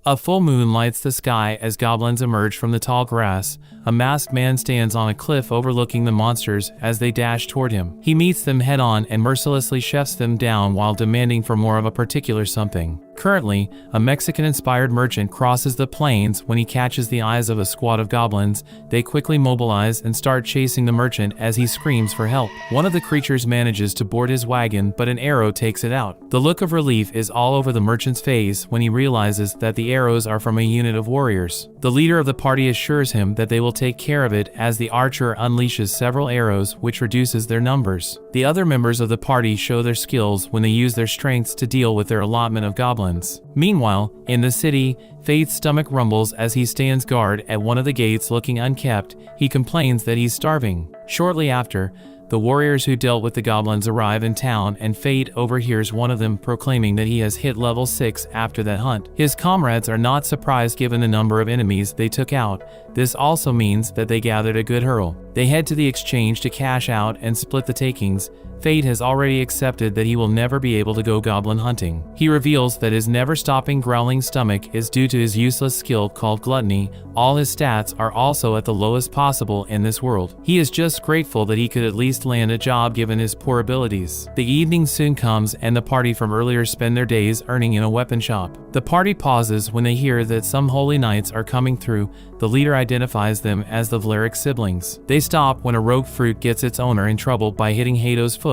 A full moon lights the sky as goblins emerge from the tall grass. A masked man stands on a cliff overlooking the monsters as they dash toward him. He meets them head-on and mercilessly chefs them down while demanding for more of a particular something. Currently, a Mexican-inspired merchant crosses the plains when he catches the eyes of a squad of goblins. They quickly mobilize and start chasing the merchant as he screams for help. One of the creatures manages to board his wagon, but an arrow takes it out. The look of relief is all over the merchant's face when he realizes that the arrows are from a unit of warriors. The leader of the party assures him that they will take care of it as the archer unleashes several arrows, which reduces their numbers. The other members of the party show their skills when they use their strengths to deal with their allotment of goblins. Meanwhile, in the city, Fate's stomach rumbles as he stands guard at one of the gates looking unkept. He complains that he's starving. Shortly after, the warriors who dealt with the goblins arrive in town, and Fate overhears one of them proclaiming that he has hit level 6 after that hunt. His comrades are not surprised given the number of enemies they took out. This also means that they gathered a good hurl. They head to the exchange to cash out and split the takings. Fate has already accepted that he will never be able to go goblin hunting. He reveals that his never-stopping growling stomach is due to his useless skill called gluttony. All his stats are also at the lowest possible in this world. He is just grateful that he could at least land a job given his poor abilities. The evening soon comes and the party from earlier spend their days earning in a weapon shop. The party pauses when they hear that some holy knights are coming through. The leader identifies them as the Vlerick siblings. They stop when a rogue fruit gets its owner in trouble by hitting Hado's foot.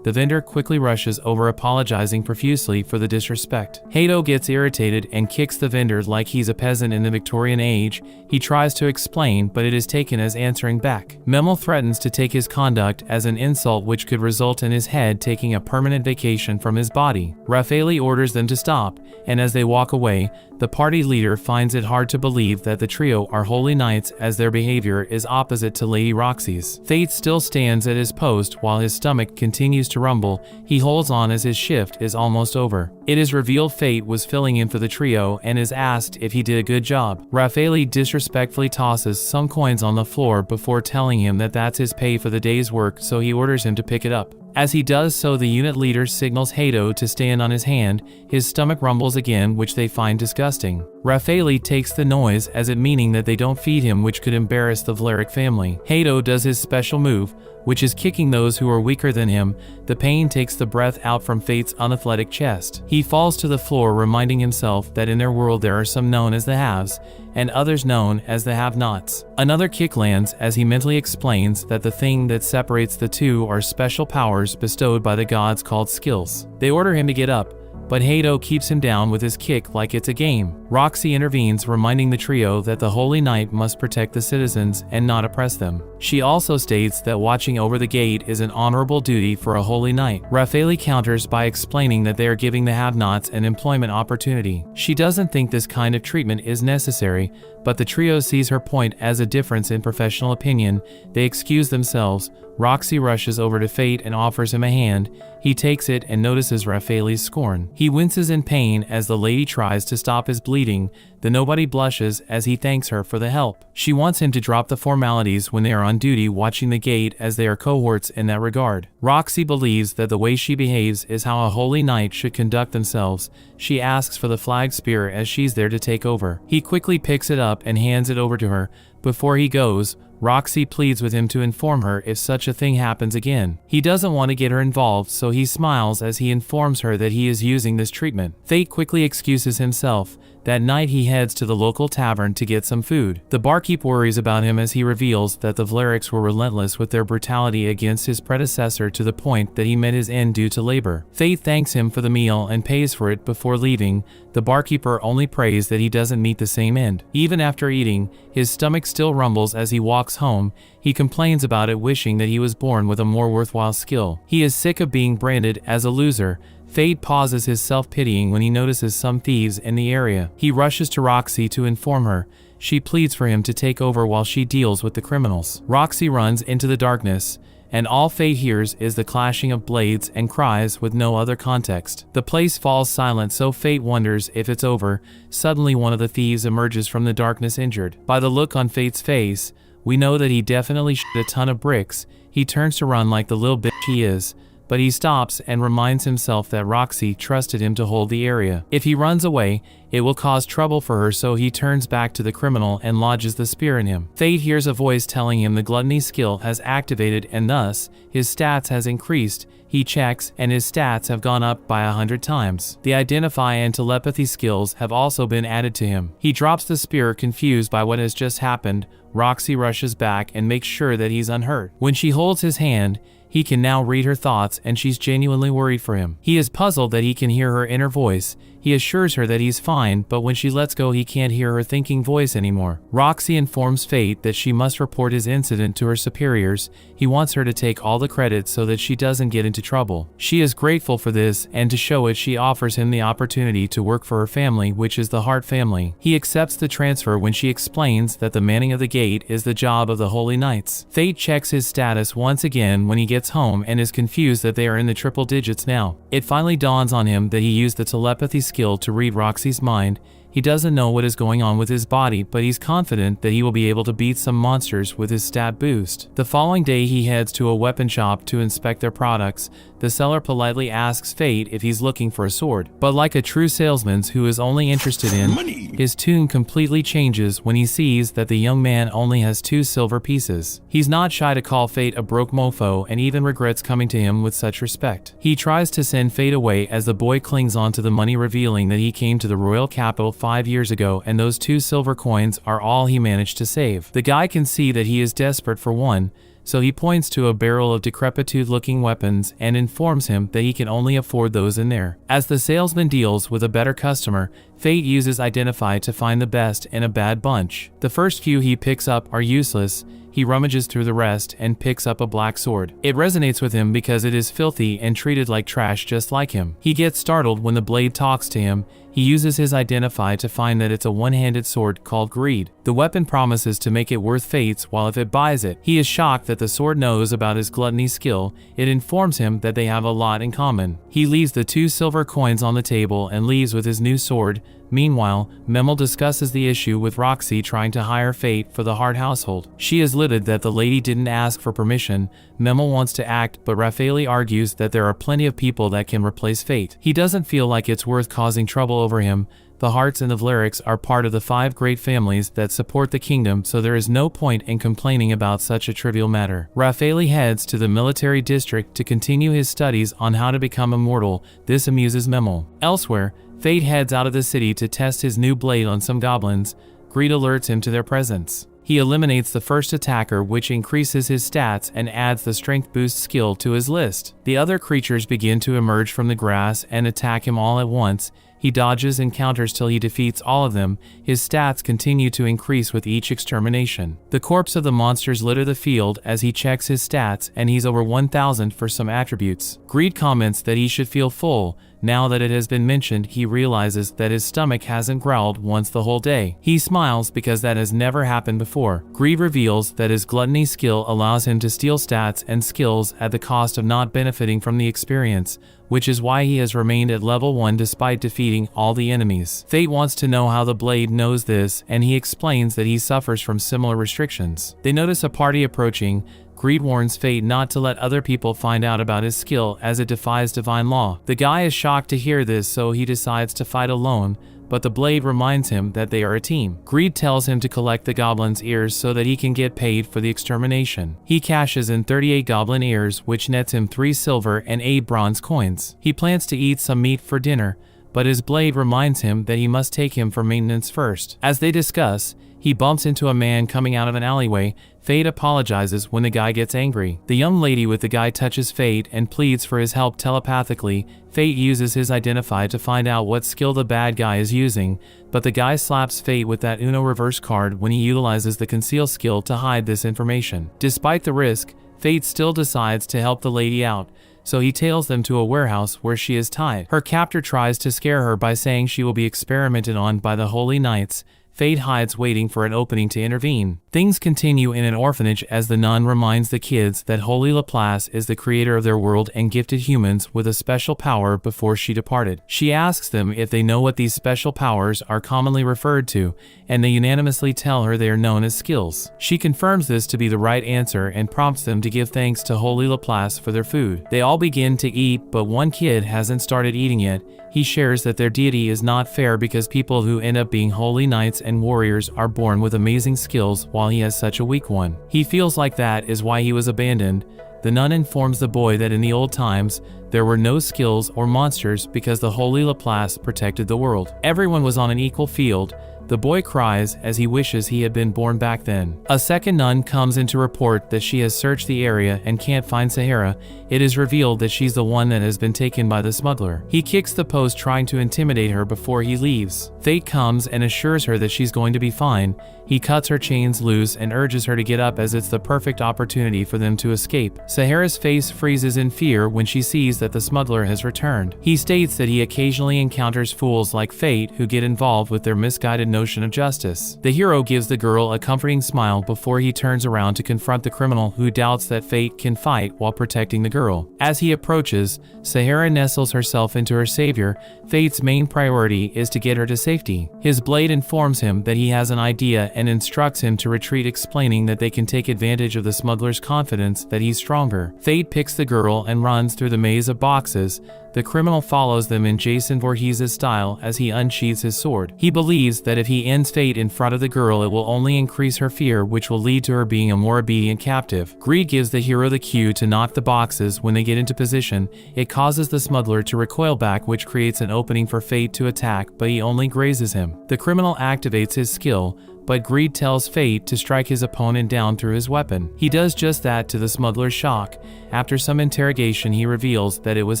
The vendor quickly rushes over, apologizing profusely for the disrespect. Hado gets irritated and kicks the vendor like he's a peasant in the Victorian age. He tries to explain, but it is taken as answering back. Memel threatens to take his conduct as an insult, which could result in his head taking a permanent vacation from his body. Rafaeli orders them to stop, and as they walk away, the party leader finds it hard to believe that the trio are holy knights, as their behavior is opposite to Lady Roxy's. Fate still stands at his post while his stomach continues to rumble. He holds on as his shift is almost over. It is revealed Fate was filling in for the trio and is asked if he did a good job. Rafaeli disrespectfully tosses some coins on the floor before telling him that that's his pay for the day's work, so he orders him to pick it up. As he does so, the unit leader signals Hado to stand on his hand. His stomach rumbles again, which they find disgusting. Rafaeli takes the noise as it meaning that they don't feed him, which could embarrass the Vlerick family. Hado does his special move, which is kicking those who are weaker than him. The pain takes the breath out from Fate's unathletic chest. He falls to the floor, reminding himself that in their world there are some known as the haves, and others known as the have-nots. Another kick lands as he mentally explains that the thing that separates the two are special powers bestowed by the gods called skills. They order him to get up, but Hado keeps him down with his kick like it's a game. Roxy intervenes, reminding the trio that the Holy Knight must protect the citizens and not oppress them. She also states that watching over the gate is an honorable duty for a Holy Knight. Rafaeli counters by explaining that they are giving the have-nots an employment opportunity. She doesn't think this kind of treatment is necessary, but the trio sees her point as a difference in professional opinion. They excuse themselves. Roxy rushes over to Fate and offers him a hand. He takes it and notices Rafaeli's scorn. He winces in pain as the lady tries to stop his bleeding. The nobody blushes as he thanks her for the help. She wants him to drop the formalities when they are on duty watching the gate, as they are cohorts in that regard. Roxy believes that the way she behaves is how a holy knight should conduct themselves. She asks for the flag spear as she's there to take over. He quickly picks it up and hands it over to her. Before he goes, Roxy pleads with him to inform her if such a thing happens again. He doesn't want to get her involved, so he smiles as he informs her that he is using this treatment. Fate quickly excuses himself. That night he heads to the local tavern to get some food. The barkeep worries about him as he reveals that the Vlericks were relentless with their brutality against his predecessor to the point that he met his end due to labor. Fate thanks him for the meal and pays for it before leaving. The barkeeper only prays that he doesn't meet the same end. Even after eating, his stomach still rumbles as he walks home. He complains about it, wishing that he was born with a more worthwhile skill. He is sick of being branded as a loser. Fate pauses his self-pitying when he notices some thieves in the area. He rushes to Roxy to inform her. She pleads for him to take over while she deals with the criminals. Roxy runs into the darkness, and all Fate hears is the clashing of blades and cries with no other context. The place falls silent, so Fate wonders if it's over. Suddenly one of the thieves emerges from the darkness injured. By the look on Fate's face, we know that he definitely shit a ton of bricks. He turns to run like the little bitch he is, but he stops and reminds himself that Roxy trusted him to hold the area. If he runs away, it will cause trouble for her, so he turns back to the criminal and lodges the spear in him. Fate hears a voice telling him the gluttony skill has activated and thus, his stats has increased. He checks, and his stats have gone up by 100 times. The identify and telepathy skills have also been added to him. He drops the spear, confused by what has just happened. Roxy rushes back and makes sure that he's unhurt. When she holds his hand, he can now read her thoughts, and she's genuinely worried for him. He is puzzled that he can hear her inner voice. He assures her that he's fine, but when she lets go, he can't hear her thinking voice anymore. Roxy informs Fate that she must report his incident to her superiors. He wants her to take all the credit so that she doesn't get into trouble. She is grateful for this, and to show it, she offers him the opportunity to work for her family, which is the Hart family. He accepts the transfer when she explains that the manning of the gate is the job of the Holy Knights. Fate checks his status once again when he gets home and is confused that they are in the triple digits now. It finally dawns on him that he used the telepathy skill to read Roxy's mind. He doesn't know what is going on with his body, but he's confident that he will be able to beat some monsters with his stat boost. The following day, he heads to a weapon shop to inspect their products. The seller politely asks Fate if he's looking for a sword, but like a true salesman who is only interested in money, his tune completely changes when he sees that the young man only has 2 silver pieces. He's not shy to call Fate a broke mofo and even regrets coming to him with such respect. He tries to send Fate away as the boy clings on to the money, revealing that he came to the royal capital 5 years ago and those 2 silver coins are all he managed to save. The guy can see that he is desperate for one, so he points to a barrel of decrepitude-looking weapons and informs him that he can only afford those in there. As the salesman deals with a better customer, Fate uses Identify to find the best in a bad bunch. The first few he picks up are useless. He rummages through the rest and picks up a black sword. It resonates with him because it is filthy and treated like trash, just like him. He gets startled when the blade talks to him. He uses his Identify to find that it's a one-handed sword called Greed. The weapon promises to make it worth Fate's while if it buys it. He is shocked that the sword knows about his gluttony skill. It informs him that they have a lot in common. He leaves the 2 silver coins on the table and leaves with his new sword. Meanwhile, Memel discusses the issue with Roxy trying to hire Fate for the Hart household. She is livid that the lady didn't ask for permission. Memel wants to act, but Raffaele argues that there are plenty of people that can replace Fate. He doesn't feel like it's worth causing trouble over him. The Harts and the Vleriks are part of the 5 great families that support the kingdom, so there is no point in complaining about such a trivial matter. Raffaele heads to the military district to continue his studies on how to become immortal. This amuses Memel. Elsewhere, Fate heads out of the city to test his new blade on some goblins. Greed alerts him to their presence. He eliminates the first attacker, which increases his stats and adds the strength boost skill to his list. The other creatures begin to emerge from the grass and attack him all at once. He dodges and counters till he defeats all of them. His stats continue to increase with each extermination. The corpse of the monsters litter the field as he checks his stats, and he's over 1,000 for some attributes. Greed comments that he should feel full. Now that it has been mentioned, he realizes that his stomach hasn't growled once the whole day. He smiles because that has never happened before. Greed reveals that his gluttony skill allows him to steal stats and skills at the cost of not benefiting from the experience, which is why he has remained at level 1 despite defeating all the enemies. Fate wants to know how the blade knows this, and he explains that he suffers from similar restrictions. They notice a party approaching. Greed warns Fate not to let other people find out about his skill as it defies divine law. The guy is shocked to hear this, so he decides to fight alone, but the blade reminds him that they are a team. Greed tells him to collect the goblin's ears so that he can get paid for the extermination. He cashes in 38 goblin ears, which nets him 3 silver and 8 bronze coins. He plans to eat some meat for dinner, but his blade reminds him that he must take him for maintenance first. As they discuss, he bumps into a man coming out of an alleyway. Fate apologizes when the guy gets angry. The young lady with the guy touches Fate and pleads for his help telepathically. Fate uses his Identify to find out what skill the bad guy is using, but the guy slaps Fate with that Uno reverse card when he utilizes the Conceal skill to hide this information. Despite the risk, Fate still decides to help the lady out, so he tails them to a warehouse where she is tied. Her captor tries to scare her by saying she will be experimented on by the Holy Knights. Fate hides waiting for an opening to intervene. Things continue in an orphanage as the nun reminds the kids that Holy Laplace is the creator of their world and gifted humans with a special power before she departed. She asks them if they know what these special powers are commonly referred to, and they unanimously tell her they are known as skills. She confirms this to be the right answer and prompts them to give thanks to Holy Laplace for their food. They all begin to eat, but one kid hasn't started eating yet. He shares that their deity is not fair because people who end up being holy knights and warriors are born with amazing skills while he has such a weak one. He feels like that is why he was abandoned. The nun informs the boy that in the old times, there were no skills or monsters because the Holy Laplace protected the world. Everyone was on an equal field. The boy cries as he wishes he had been born back then. A second nun comes in to report that she has searched the area and can't find Sahara. It is revealed that she's the one that has been taken by the smuggler. He kicks the post trying to intimidate her before he leaves. Fate comes and assures her that she's going to be fine. He cuts her chains loose and urges her to get up as it's the perfect opportunity for them to escape. Sahara's face freezes in fear when she sees that the smuggler has returned. He states that he occasionally encounters fools like Fate who get involved with their misguided notion of justice. The hero gives the girl a comforting smile before he turns around to confront the criminal who doubts that Fate can fight while protecting the girl. As he approaches, Sahara nestles herself into her savior. Fate's main priority is to get her to safety. His blade informs him that he has an idea and instructs him to retreat, explaining that they can take advantage of the smuggler's confidence that he's stronger. Fate picks the girl and runs through the maze of boxes. The criminal follows them in Jason Voorhees' style as he unsheathes his sword. He believes that if he ends Fate in front of the girl, it will only increase her fear, which will lead to her being a more obedient captive. Greed gives the hero the cue to knock the boxes. When they get into position, it causes the smuggler to recoil back, which creates an opening for Fate to attack, but he only grazes him. The criminal activates his skill, but Greed tells Fate to strike his opponent down through his weapon. He does just that to the smuggler's shock. After some interrogation, he reveals that it was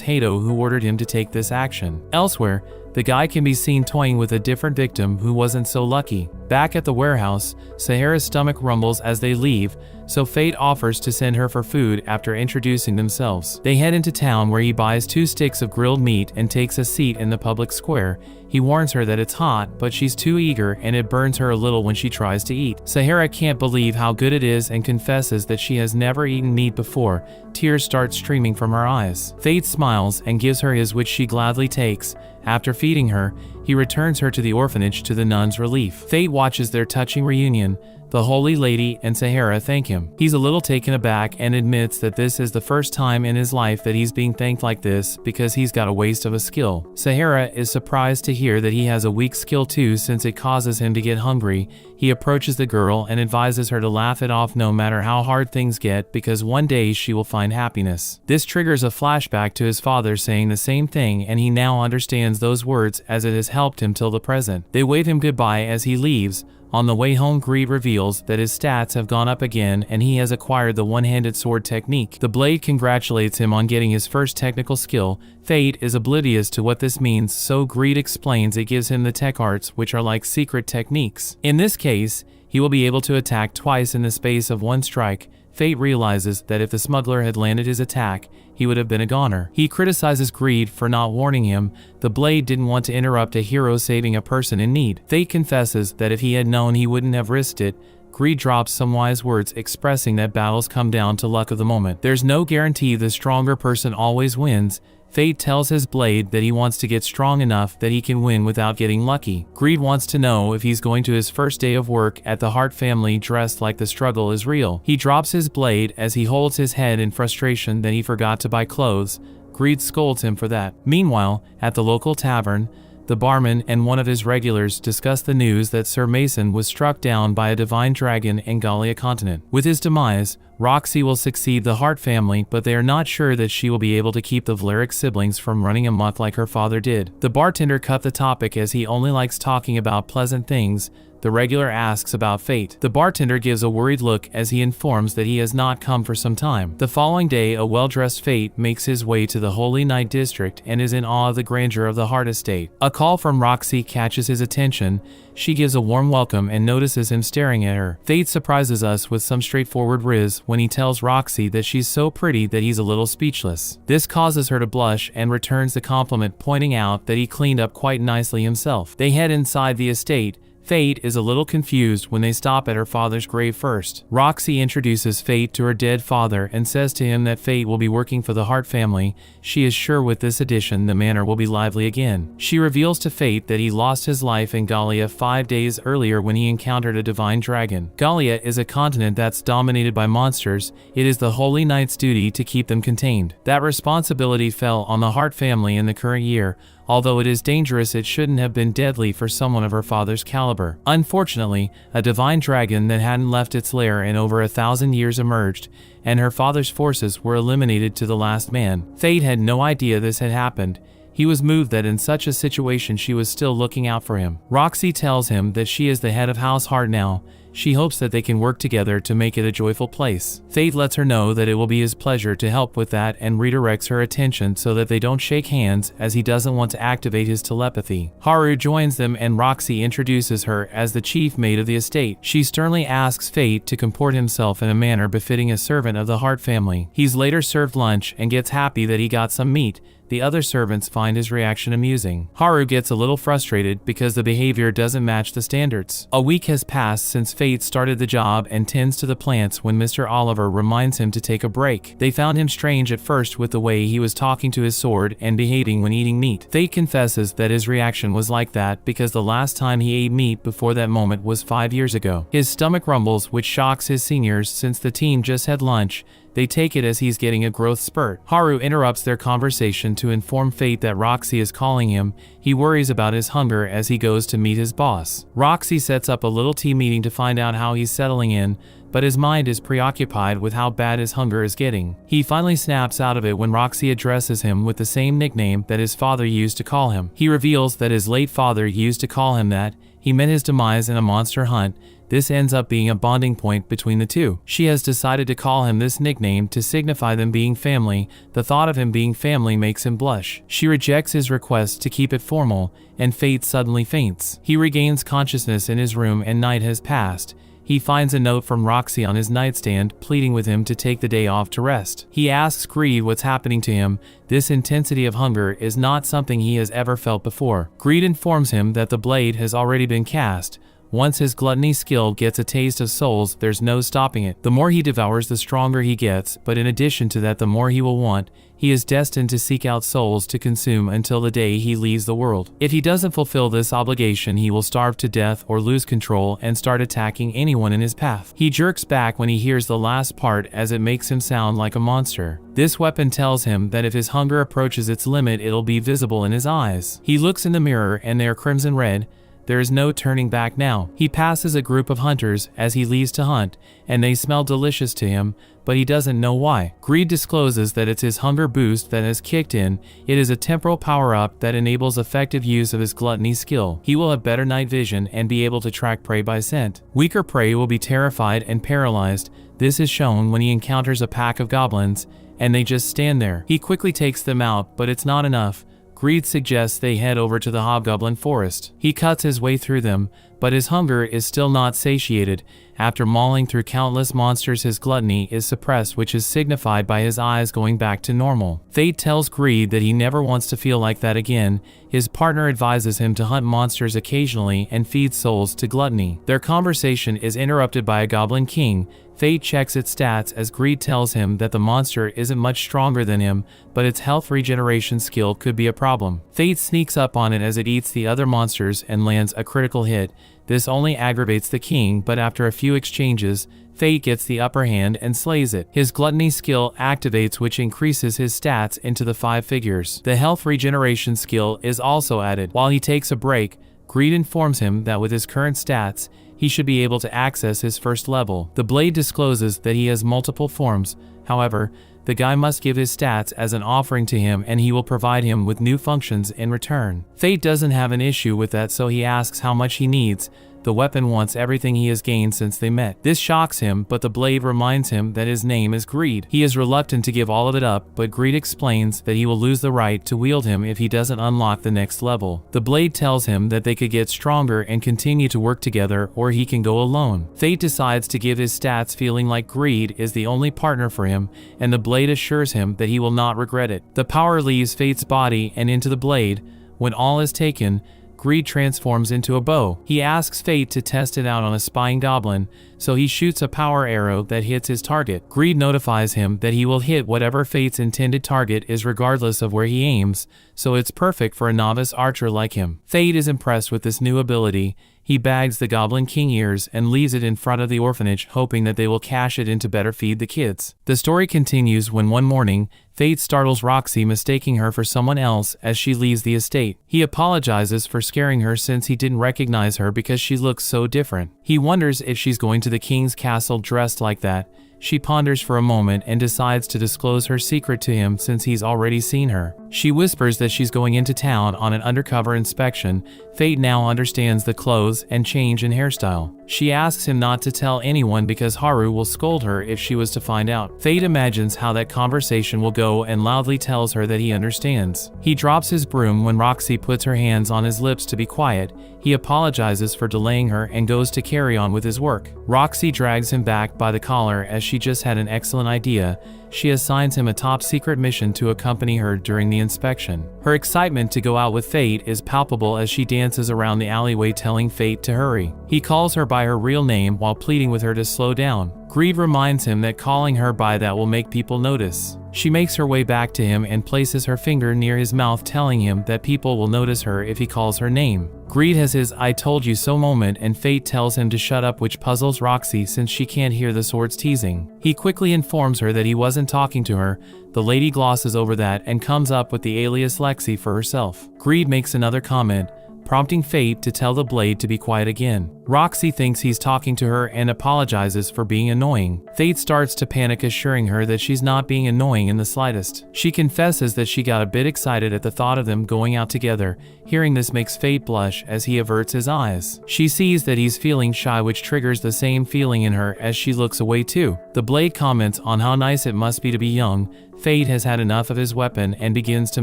Hato who ordered him to take this action. Elsewhere, the guy can be seen toying with a different victim who wasn't so lucky. Back at the warehouse, Sahara's stomach rumbles as they leave, so Fate offers to send her for food after introducing themselves. They head into town where he buys 2 sticks of grilled meat and takes a seat in the public square. He warns her that it's hot, but she's too eager and it burns her a little when she tries to eat. Sahara can't believe how good it is and confesses that she has never eaten meat before. Tears start streaming from her eyes. Fate smiles and gives her his, which she gladly takes. After feeding her, he returns her to the orphanage to the nun's relief. Fate watches their touching reunion. The Holy Lady and Sahara thank him. He's a little taken aback and admits that this is the first time in his life that he's being thanked like this because he's got a waste of a skill. Sahara is surprised to hear that he has a weak skill too, since it causes him to get hungry. He approaches the girl and advises her to laugh it off no matter how hard things get, because one day she will find happiness. This triggers a flashback to his father saying the same thing, and he now understands those words as it has helped him till the present. They wave him goodbye as he leaves. On the way home, Greed reveals that his stats have gone up again and he has acquired the one-handed sword technique. The blade congratulates him on getting his first technical skill. Fate is oblivious to what this means, so Greed explains it gives him the tech arts, which are like secret techniques. In this case, he will be able to attack twice in the space of 1 strike. Fate realizes that if the smuggler had landed his attack, he would have been a goner. He criticizes Greed for not warning him. The blade didn't want to interrupt a hero saving a person in need. Fate confesses that if he had known, he wouldn't have risked it. Greed drops some wise words expressing that battles come down to luck of the moment. There's no guarantee the stronger person always wins. Fate tells his blade that he wants to get strong enough that he can win without getting lucky. Greed wants to know if he's going to his first day of work at the Hart family dressed like the struggle is real. He drops his blade as he holds his head in frustration that he forgot to buy clothes. Greed scolds him for that. Meanwhile, at the local tavern, the barman and one of his regulars discuss the news that Sir Mason was struck down by a divine dragon in Gallia continent. With his demise, Roxy will succeed the Hart family, but they are not sure that she will be able to keep the Valeric siblings from running amok like her father did. The bartender cut the topic as he only likes talking about pleasant things. The regular asks about Fate. The bartender gives a worried look as he informs that he has not come for some time. The following day, a well-dressed Fate makes his way to the Holy Night District and is in awe of the grandeur of the Hart estate. A call from Roxy catches his attention. She gives a warm welcome and notices him staring at her. Fate surprises us with some straightforward riz when he tells Roxy that she's so pretty that he's a little speechless. This causes her to blush and returns the compliment, pointing out that he cleaned up quite nicely himself. They head inside the estate. Fate is a little confused when they stop at her father's grave first. Roxy introduces Fate to her dead father and says to him that Fate will be working for the Hart family. She is sure with this addition the manor will be lively again. She reveals to Fate that he lost his life in Gallia 5 days earlier when he encountered a divine dragon. Gallia is a continent that's dominated by monsters. It is the Holy Knight's duty to keep them contained. That responsibility fell on the Hart family in the current year. Although it is dangerous, it shouldn't have been deadly for someone of her father's caliber. Unfortunately, a divine dragon that hadn't left its lair in over 1,000 years emerged, and her father's forces were eliminated to the last man. Fate had no idea this had happened. He was moved that in such a situation she was still looking out for him. Roxy tells him that she is the head of House Hart now. She hopes that they can work together to make it a joyful place. Fate lets her know that it will be his pleasure to help with that and redirects her attention so that they don't shake hands, as he doesn't want to activate his telepathy. Haru joins them and Roxy introduces her as the chief mate of the estate. She sternly asks Fate to comport himself in a manner befitting a servant of the Hart family. He's later served lunch and gets happy that he got some meat. The other servants find his reaction amusing. Haru gets a little frustrated because the behavior doesn't match the standards. A week has passed since Fate started the job and tends to the plants when Mr. Oliver reminds him to take a break. They found him strange at first with the way he was talking to his sword and behaving when eating meat. Fate confesses that his reaction was like that because the last time he ate meat before that moment was 5 years ago. His stomach rumbles, which shocks his seniors since the team just had lunch. They take it as he's getting a growth spurt. Haru interrupts their conversation to inform Fate that Roxy is calling him. He worries about his hunger as he goes to meet his boss. Roxy sets up a little tea meeting to find out how he's settling in, but his mind is preoccupied with how bad his hunger is getting. He finally snaps out of it when Roxy addresses him with the same nickname that his father used to call him. He reveals that his late father used to call him that. He met his demise in a monster hunt. This ends up being a bonding point between the two. She has decided to call him this nickname to signify them being family. The thought of him being family makes him blush. She rejects his request to keep it formal, and Fate suddenly faints. He regains consciousness in his room and night has passed. He finds a note from Roxy on his nightstand pleading with him to take the day off to rest. He asks Greed what's happening to him. This intensity of hunger is not something he has ever felt before. Greed informs him that the blade has already been cast. Once his gluttony skill gets a taste of souls, there's no stopping it. The more he devours, the stronger he gets, but in addition to that, the more he will want. He is destined to seek out souls to consume until the day he leaves the world. If he doesn't fulfill this obligation, he will starve to death or lose control and start attacking anyone in his path. He jerks back when he hears the last part as it makes him sound like a monster. This weapon tells him that if his hunger approaches its limit, it'll be visible in his eyes. He looks in the mirror and they are crimson red. There is no turning back now. He passes a group of hunters as he leaves to hunt, and they smell delicious to him, but he doesn't know why. Greed discloses that it's his hunger boost that has kicked in. It is a temporal power-up that enables effective use of his gluttony skill. He will have better night vision and be able to track prey by scent. Weaker prey will be terrified and paralyzed. This is shown when he encounters a pack of goblins, and they just stand there. He quickly takes them out, but it's not enough. Greed suggests they head over to the Hobgoblin Forest. He cuts his way through them, but his hunger is still not satiated. After mauling through countless monsters, his gluttony is suppressed, which is signified by his eyes going back to normal. Fate tells Greed that he never wants to feel like that again. His partner advises him to hunt monsters occasionally and feed souls to gluttony. Their conversation is interrupted by a Goblin King. Fate checks its stats as Greed tells him that the monster isn't much stronger than him, but its health regeneration skill could be a problem. Fate sneaks up on it as it eats the other monsters and lands a critical hit. This only aggravates the king, but after a few exchanges, Fate gets the upper hand and slays it. His gluttony skill activates, which increases his stats into the 5 figures. The health regeneration skill is also added. While he takes a break, Greed informs him that with his current stats, he should be able to access his first level. The blade discloses that he has multiple forms. However, the guy must give his stats as an offering to him and he will provide him with new functions in return. Fate doesn't have an issue with that, so he asks how much he needs. The weapon wants everything he has gained since they met. This shocks him, but the blade reminds him that his name is Greed. He is reluctant to give all of it up, but Greed explains that he will lose the right to wield him if he doesn't unlock the next level. The blade tells him that they could get stronger and continue to work together, or he can go alone. Fate decides to give his stats, feeling like Greed is the only partner for him, and the blade assures him that he will not regret it. The power leaves Fate's body and into the blade. When all is taken, Greed transforms into a bow. He asks Fate to test it out on a spying goblin, so he shoots a power arrow that hits his target. Greed notifies him that he will hit whatever Fate's intended target is regardless of where he aims, so it's perfect for a novice archer like him. Fate is impressed with this new ability. He bags the Goblin King ears and leaves it in front of the orphanage, hoping that they will cash it in to better feed the kids. The story continues when one morning, Fate startles Roxy, mistaking her for someone else as she leaves the estate. He apologizes for scaring her since he didn't recognize her because she looks so different. He wonders if she's going to the king's castle dressed like that. She ponders for a moment and decides to disclose her secret to him since he's already seen her. She whispers that she's going into town on an undercover inspection. Fate now understands the clothes and change in hairstyle. She asks him not to tell anyone because Haru will scold her if she was to find out. Fate imagines how that conversation will go and loudly tells her that he understands. He drops his broom when Roxy puts her hands on his lips to be quiet. He apologizes for delaying her and goes to carry on with his work. Roxy drags him back by the collar as she just had an excellent idea. She assigns him a top-secret mission to accompany her during the inspection. Her excitement to go out with Fate is palpable as she dances around the alleyway telling Fate to hurry. He calls her by her real name while pleading with her to slow down. Greed reminds him that calling her by that will make people notice. She makes her way back to him and places her finger near his mouth, telling him that people will notice her if he calls her name. Greed has his "I told you so" moment, and Fate tells him to shut up, which puzzles Roxy since she can't hear the sword's teasing. He quickly informs her that he wasn't talking to her. The lady glosses over that and comes up with the alias Lexi for herself. Greed makes another comment, prompting Fate to tell the blade to be quiet again. Roxy thinks he's talking to her and apologizes for being annoying. Fate starts to panic, assuring her that she's not being annoying in the slightest. She confesses that she got a bit excited at the thought of them going out together. Hearing this makes Fate blush as he averts his eyes. She sees that he's feeling shy, which triggers the same feeling in her as she looks away too. The blade comments on how nice it must be to be young. Fate has had enough of his weapon and begins to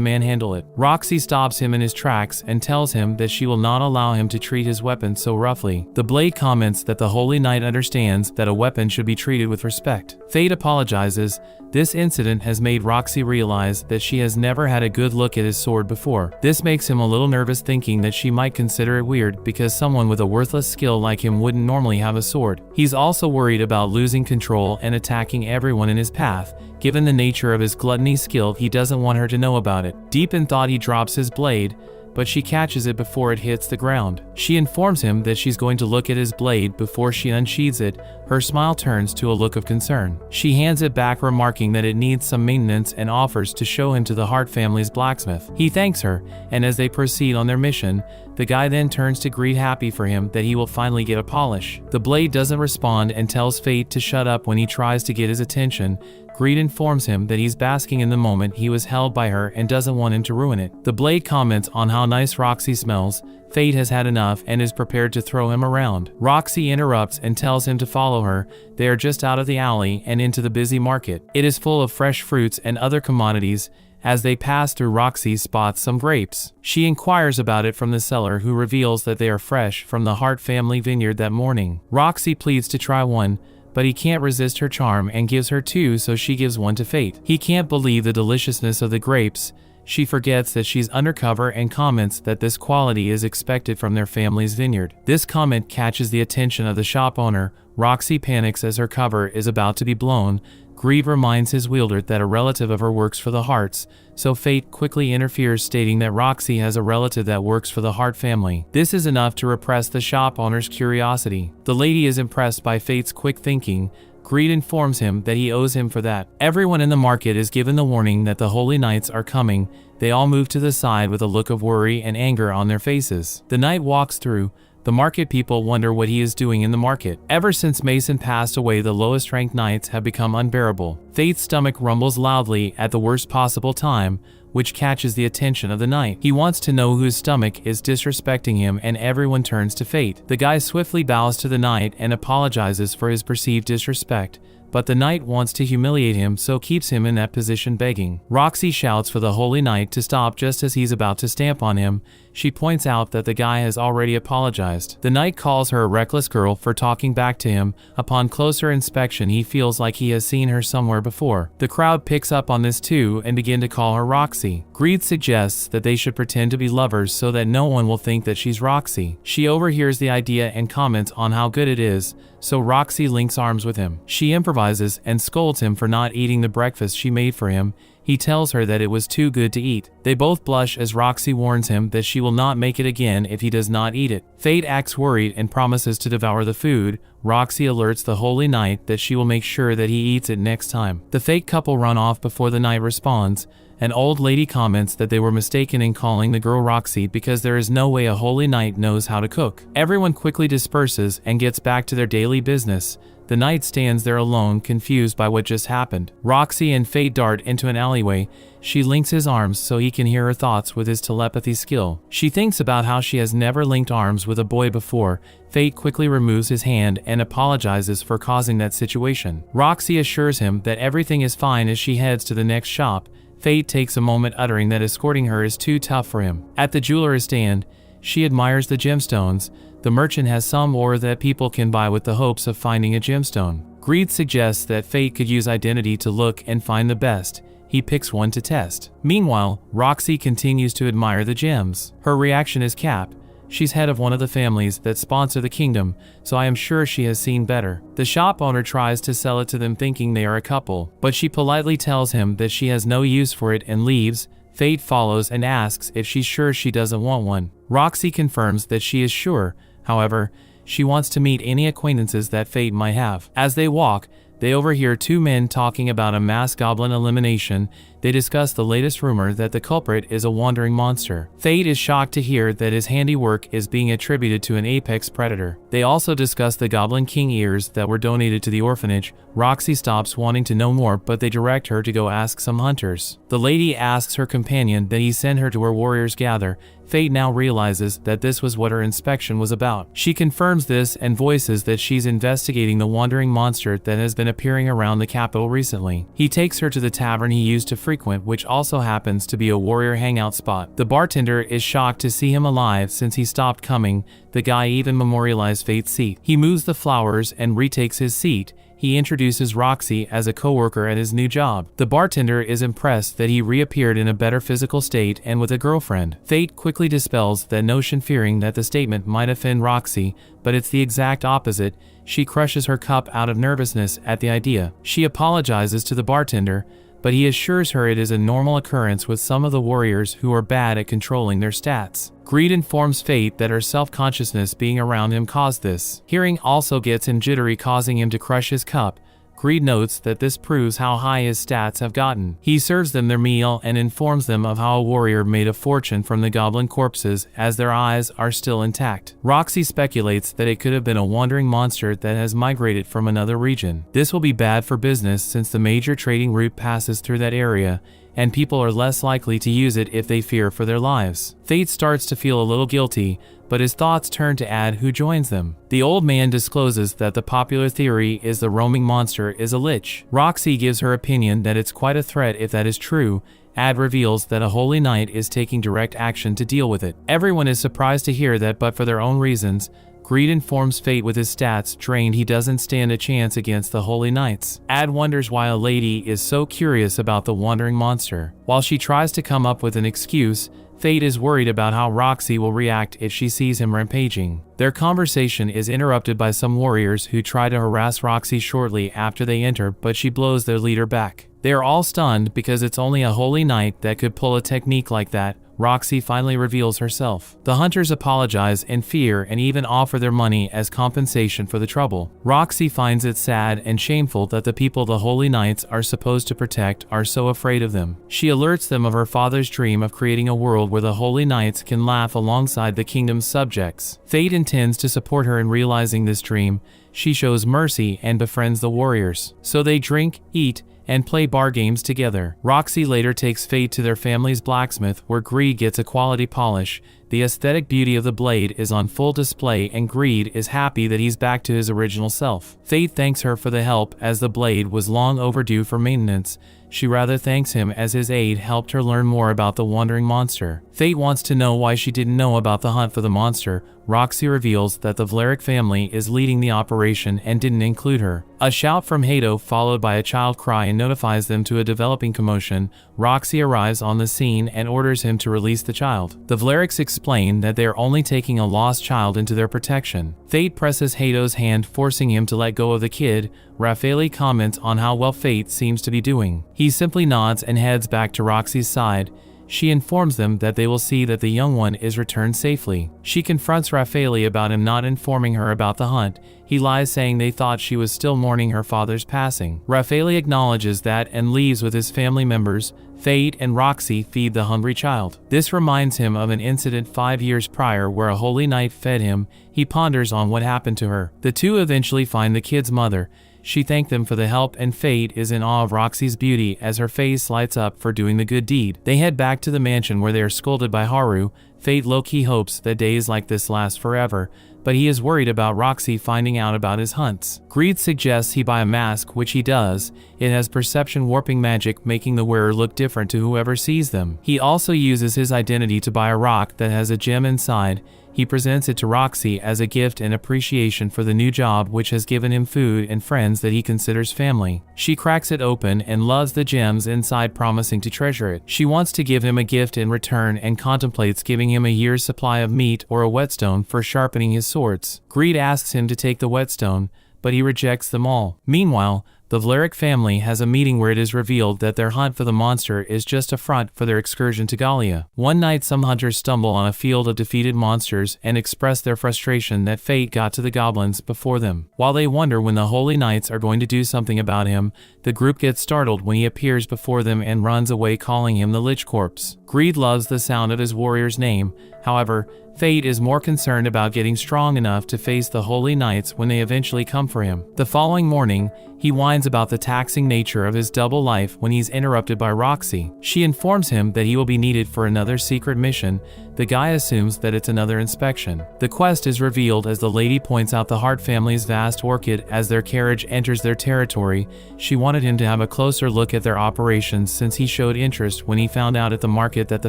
manhandle it. Roxy stops him in his tracks and tells him that she will not allow him to treat his weapon so roughly. The blade comments that the Holy Knight understands that a weapon should be treated with respect. Fate apologizes. This incident has made Roxy realize that she has never had a good look at his sword before. This makes him a little nervous, thinking that she might consider it weird because someone with a worthless skill like him wouldn't normally have a sword. He's also worried about losing control and attacking everyone in his path. Given the nature of his gluttony skill, he doesn't want her to know about it. Deep in thought, he drops his blade, but she catches it before it hits the ground. She informs him that she's going to look at his blade before she unsheathes it. Her smile turns to a look of concern. She hands it back, remarking that it needs some maintenance, and offers to show him to the Hart family's blacksmith. He thanks her, and as they proceed on their mission, the guy then turns to Greed, happy for him that he will finally get a polish. The blade doesn't respond and tells Fate to shut up when he tries to get his attention. Greed informs him that he's basking in the moment he was held by her and doesn't want him to ruin it. The blade comments on how nice Roxy smells. Fate has had enough and is prepared to throw him around. Roxy interrupts and tells him to follow her. They are just out of the alley and into the busy market. It is full of fresh fruits and other commodities. As they pass through, Roxy spots some grapes. She inquires about it from the seller, who reveals that they are fresh from the Hart family vineyard that morning. Roxy pleads to try one, but he can't resist her charm and gives her two, so she gives one to Fate. He can't believe the deliciousness of the grapes. She forgets that she's undercover and comments that this quality is expected from their family's vineyard. This comment catches the attention of the shop owner. Roxy panics as her cover is about to be blown. Greed reminds his wielder that a relative of her works for the Harts, so Fate quickly interferes, stating that Roxy has a relative that works for the Hart family. This is enough to repress the shop owner's curiosity. The lady is impressed by Fate's quick thinking. Greed informs him that he owes him for that. Everyone in the market is given the warning that the Holy Knights are coming. They all move to the side with a look of worry and anger on their faces. The knight walks through. The market people wonder what he is doing in the market. Ever since Mason passed away, the lowest ranked knights have become unbearable. Fate's stomach rumbles loudly at the worst possible time, which catches the attention of the knight. He wants to know whose stomach is disrespecting him, and everyone turns to Fate. The guy swiftly bows to the knight and apologizes for his perceived disrespect. but the knight wants to humiliate him, so keeps him in that position begging. Roxy shouts for the holy knight to stop just as he's about to stamp on him. She points out that the guy has already apologized. The knight calls her a reckless girl for talking back to him. Upon closer inspection, he feels like he has seen her somewhere before. The crowd picks up on this too and begin to call her Roxy. Greed suggests that they should pretend to be lovers so that no one will think that she's Roxy. She overhears the idea and comments on how good it is, so Roxy links arms with him. She improvises and scolds him for not eating the breakfast she made for him. He tells her that it was too good to eat. They both blush as Roxy warns him that she will not make it again if he does not eat it. Fate acts worried and promises to devour the food. Roxy alerts the holy knight that she will make sure that he eats it next time. The fake couple run off before the knight responds. An old lady comments that they were mistaken in calling the girl Roxy because there is no way a holy knight knows how to cook. Everyone quickly disperses and gets back to their daily business. The knight stands there alone, confused by what just happened. Roxy and Fate dart into an alleyway. She links his arms so he can hear her thoughts with his telepathy skill. She thinks about how she has never linked arms with a boy before. Fate quickly removes his hand and apologizes for causing that situation. Roxy assures him that everything is fine as she heads to the next shop. Fate takes a moment, uttering that escorting her is too tough for him. At the jeweler's stand, she admires the gemstones. The merchant has some ore that people can buy with the hopes of finding a gemstone. Greed suggests that Fate could use identity to look and find the best. He picks one to test. Meanwhile, Roxy continues to admire the gems. Her reaction is Cap. She's head of one of the families that sponsor the kingdom, so I am sure she has seen better. The shop owner tries to sell it to them thinking they are a couple, but she politely tells him that she has no use for it and leaves. Fate follows and asks if she's sure she doesn't want one. Roxy confirms that she is sure. However, she wants to meet any acquaintances that Fate might have. As they walk, they overhear two men talking about a mass goblin elimination. They discuss the latest rumor that the culprit is a wandering monster. Fate is shocked to hear that his handiwork is being attributed to an apex predator. They also discuss the Goblin King ears that were donated to the orphanage. Roxy stops wanting to know more, but they direct her to go ask some hunters. The lady asks her companion that he send her to where warriors gather. Fate now realizes that this was what her inspection was about. She confirms this and voices that she's investigating the wandering monster that has been appearing around the capital recently. He takes her to the tavern he used to frequent, which also happens to be a warrior hangout spot. The bartender is shocked to see him alive since he stopped coming. The guy even memorialized Fate's seat. He moves the flowers and retakes his seat. He introduces Roxy as a co-worker at his new job. The bartender is impressed that he reappeared in a better physical state and with a girlfriend. Fate quickly dispels that notion, fearing that the statement might offend Roxy, but it's the exact opposite. She crushes her cup out of nervousness at the idea. She apologizes to the bartender, but he assures her it is a normal occurrence with some of the warriors who are bad at controlling their stats. Greed informs Fate that her self-consciousness being around him caused this. Hearing also gets him jittery, causing him to crush his cup. Greed notes that this proves how high his stats have gotten. He serves them their meal and informs them of how a warrior made a fortune from the goblin corpses as their eyes are still intact. Roxy speculates that it could have been a wandering monster that has migrated from another region. This will be bad for business since the major trading route passes through that area, and people are less likely to use it if they fear for their lives. Fate starts to feel a little guilty, but his thoughts turn to Ad, who joins them. The old man discloses that the popular theory is the roaming monster is a lich. Roxy gives her opinion that it's quite a threat if that is true. Ad reveals that a holy knight is taking direct action to deal with it. Everyone is surprised to hear that, but for their own reasons. Greed informs Fate with his stats drained he doesn't stand a chance against the holy knights. Ad wonders why a lady is so curious about the wandering monster. While she tries to come up with an excuse, Fate is worried about how Roxy will react if she sees him rampaging. Their conversation is interrupted by some warriors who try to harass Roxy shortly after they enter, but she blows their leader back. They are all stunned because it's only a holy knight that could pull a technique like that. Roxy finally reveals herself. The hunters apologize in fear and even offer their money as compensation for the trouble. Roxy finds it sad and shameful that the people the holy knights are supposed to protect are so afraid of them. She alerts them of her father's dream of creating a world where the holy knights can laugh alongside the kingdom's subjects. Fate intends to support her in realizing this dream. She shows mercy and befriends the warriors. So they drink, eat, and play bar games together. Roxy later takes Fate to their family's blacksmith where Greed gets a quality polish. The aesthetic beauty of the blade is on full display and Greed is happy that he's back to his original self. Fate thanks her for the help as the blade was long overdue for maintenance. She rather thanks him as his aid helped her learn more about the wandering monster. Fate wants to know why she didn't know about the hunt for the monster. Roxy reveals that the Vlarik family is leading the operation and didn't include her. A shout from Hato followed by a child cry and notifies them to a developing commotion. Roxy arrives on the scene and orders him to release the child. The Vlariks explain that they are only taking a lost child into their protection. Fate presses Hato's hand, forcing him to let go of the kid. Raffaele comments on how well Fate seems to be doing. He simply nods and heads back to Roxy's side. She informs them that they will see that the young one is returned safely. She confronts Raffaele about him not informing her about the hunt. He lies, saying they thought she was still mourning her father's passing. Raffaele acknowledges that and leaves with his family members. Fate and Roxy feed the hungry child. This reminds him of an incident 5 years prior where a holy knight fed him. He ponders on what happened to her. The two eventually find the kid's mother. She thanked them for the help and Fate is in awe of Roxy's beauty as her face lights up for doing the good deed. They head back to the mansion where they are scolded by Haru. Fate low-key hopes that days like this last forever, but he is worried about Roxy finding out about his hunts. Greed suggests he buy a mask, which he does. It has perception warping magic, making the wearer look different to whoever sees them. He also uses his identity to buy a rock that has a gem inside. He presents it to Roxy as a gift and appreciation for the new job, which has given him food and friends that he considers family. She cracks it open and loves the gems inside, promising to treasure it. She wants to give him a gift in return and contemplates giving him a year's supply of meat or a whetstone for sharpening his swords. Greed asks him to take the whetstone, but he rejects them all. Meanwhile, the Vlarik family has a meeting where it is revealed that their hunt for the monster is just a front for their excursion to Gallia. One night some hunters stumble on a field of defeated monsters and express their frustration that Fate got to the goblins before them. While they wonder when the Holy Knights are going to do something about him, the group gets startled when he appears before them and runs away, calling him the Lich Corpse. Greed loves the sound of his warrior's name. However, Fate is more concerned about getting strong enough to face the Holy Knights when they eventually come for him. The following morning, he whines about the taxing nature of his double life when he's interrupted by Roxy. She informs him that he will be needed for another secret mission. The guy assumes that it's another inspection. The quest is revealed as the lady points out the Hart family's vast orchid as their carriage enters their territory. She wanted him to have a closer look at their operations since he showed interest when he found out at the market that the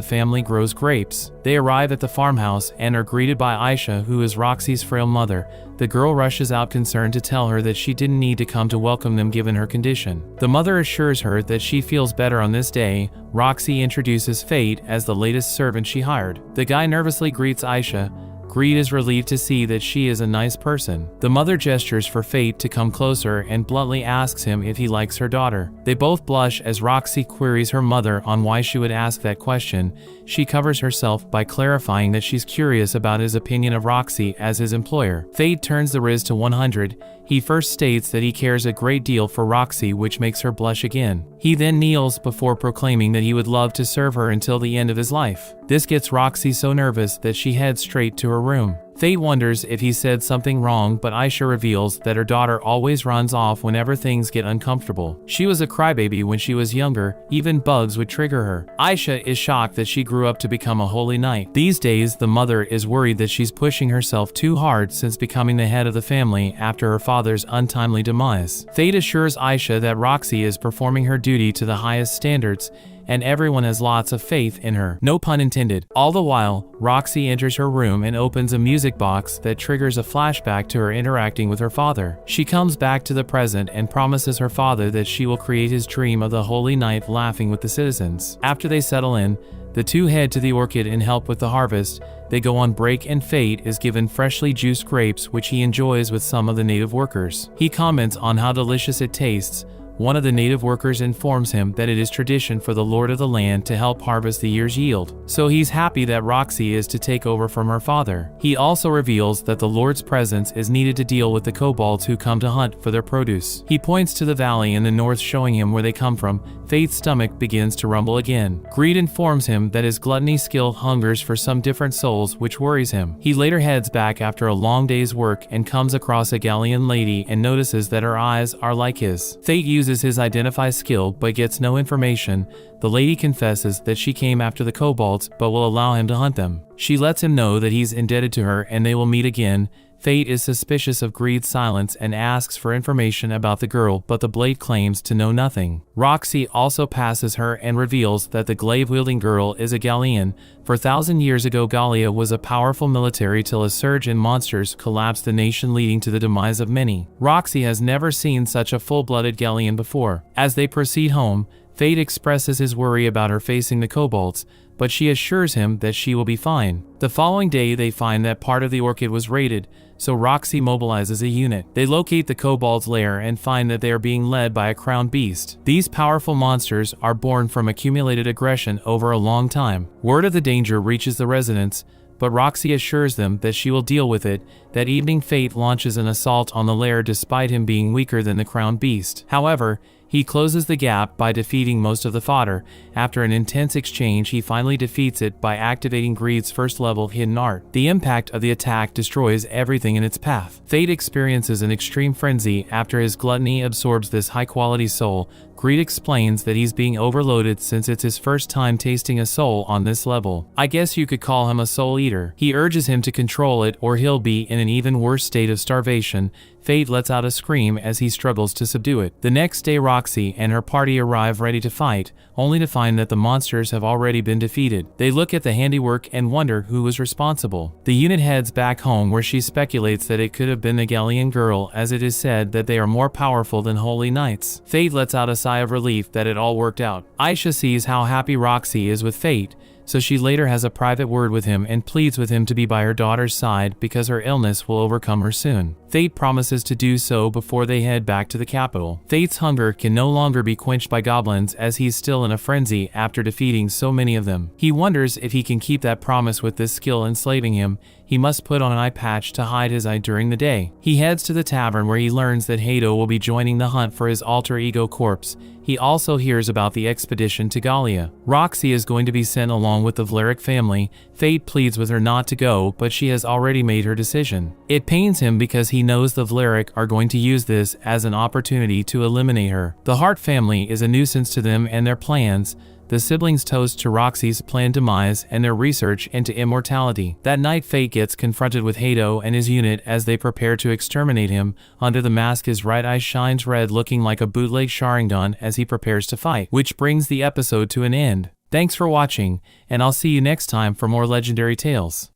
family grows grapes. They arrive at the farmhouse and are greeted by Aisha, who is Roxy's frail mother. The girl rushes out concerned to tell her that she didn't need to come to welcome them given her condition. The mother assures her that she feels better on this day. Roxy introduces Fate as the latest servant she hired. The guy nervously greets Aisha. Greed is relieved to see that she is a nice person. The mother gestures for Fate to come closer and bluntly asks him if he likes her daughter. They both blush as Roxy queries her mother on why she would ask that question. She covers herself by clarifying that she's curious about his opinion of Roxy as his employer. Fate turns the Riz to 100. He first states that he cares a great deal for Roxy, which makes her blush again. He then kneels before proclaiming that he would love to serve her until the end of his life. This gets Roxy so nervous that she heads straight to her room. Fate wonders if he said something wrong, but Aisha reveals that her daughter always runs off whenever things get uncomfortable. She was a crybaby when she was younger, even bugs would trigger her. Aisha is shocked that she grew up to become a holy knight. These days, the mother is worried that she's pushing herself too hard since becoming the head of the family after her father's untimely demise. Fate assures Aisha that Roxy is performing her duty to the highest standards, and everyone has lots of faith in her. No pun intended. All the while, Roxy enters her room and opens a music box that triggers a flashback to her interacting with her father. She comes back to the present and promises her father that she will create his dream of the Holy Knight laughing with the citizens. After they settle in, the two head to the orchid and help with the harvest. They go on break and Fate is given freshly juiced grapes, which he enjoys with some of the native workers. He comments on how delicious it tastes. One of the native workers informs him that it is tradition for the lord of the land to help harvest the year's yield, so he's happy that Roxy is to take over from her father. He also reveals that the lord's presence is needed to deal with the kobolds who come to hunt for their produce. He points to the valley in the north, showing him where they come from. Fate's stomach begins to rumble again. Greed informs him that his gluttony skill hungers for some different souls, which worries him. He later heads back after a long day's work and comes across a Gallian lady and notices that her eyes are like his. Fate uses uses his identify skill but gets no information. The lady confesses that she came after the kobolds but will allow him to hunt them. She lets him know that he's indebted to her and they will meet again. Fate is suspicious of Greed's silence and asks for information about the girl, but the blade claims to know nothing. Roxy also passes her and reveals that the glaive-wielding girl is a Gallian. For 1,000 years ago, Gallia was a powerful military till a surge in monsters collapsed the nation, leading to the demise of many. Roxy has never seen such a full-blooded Gallian before. As they proceed home, Fate expresses his worry about her facing the kobolds, but she assures him that she will be fine. The following day they find that part of the orchid was raided, so Roxy mobilizes a unit. They locate the kobold's lair and find that they are being led by a crowned beast. These powerful monsters are born from accumulated aggression over a long time. Word of the danger reaches the residents, but Roxy assures them that she will deal with it. That evening, Fate launches an assault on the lair despite him being weaker than the crowned beast. However, he closes the gap by defeating most of the fodder. After an intense exchange, he finally defeats it by activating Greed's first level hidden art. The impact of the attack destroys everything in its path. Fate experiences an extreme frenzy after his gluttony absorbs this high-quality soul. Greed explains that he's being overloaded since it's his first time tasting a soul on this level. I guess you could call him a soul eater. He urges him to control it or he'll be in an even worse state of starvation. Fate lets out a scream as he struggles to subdue it. The next day, Roxy and her party arrive ready to fight, only to find that the monsters have already been defeated. They look at the handiwork and wonder who was responsible. The unit heads back home, where she speculates that it could have been the Gallian girl, as it is said that they are more powerful than holy knights. Fate lets out a sigh of relief that it all worked out. Aisha sees how happy Roxy is with Fate, so she later has a private word with him and pleads with him to be by her daughter's side because her illness will overcome her soon. Fate promises to do so before they head back to the capital. Fate's hunger can no longer be quenched by goblins, as he's still in a frenzy after defeating so many of them. He wonders if he can keep that promise with this skill enslaving him. He must put on an eye patch to hide his eye during the day. He heads to the tavern, where he learns that Hado will be joining the hunt for his alter ego corpse. He also hears about the expedition to Gallia. Roxy is going to be sent along with the Vlerick family. Fate pleads with her not to go, but she has already made her decision. It pains him because he knows the Vlerick are going to use this as an opportunity to eliminate her. The Hart family is a nuisance to them and their plans. The siblings toast to Roxy's planned demise and their research into immortality. That night, Fate gets confronted with Hado and his unit as they prepare to exterminate him. Under the mask, his right eye shines red, looking like a bootleg Sharingan as he prepares to fight, which brings the episode to an end. Thanks for watching, and I'll see you next time for more legendary tales.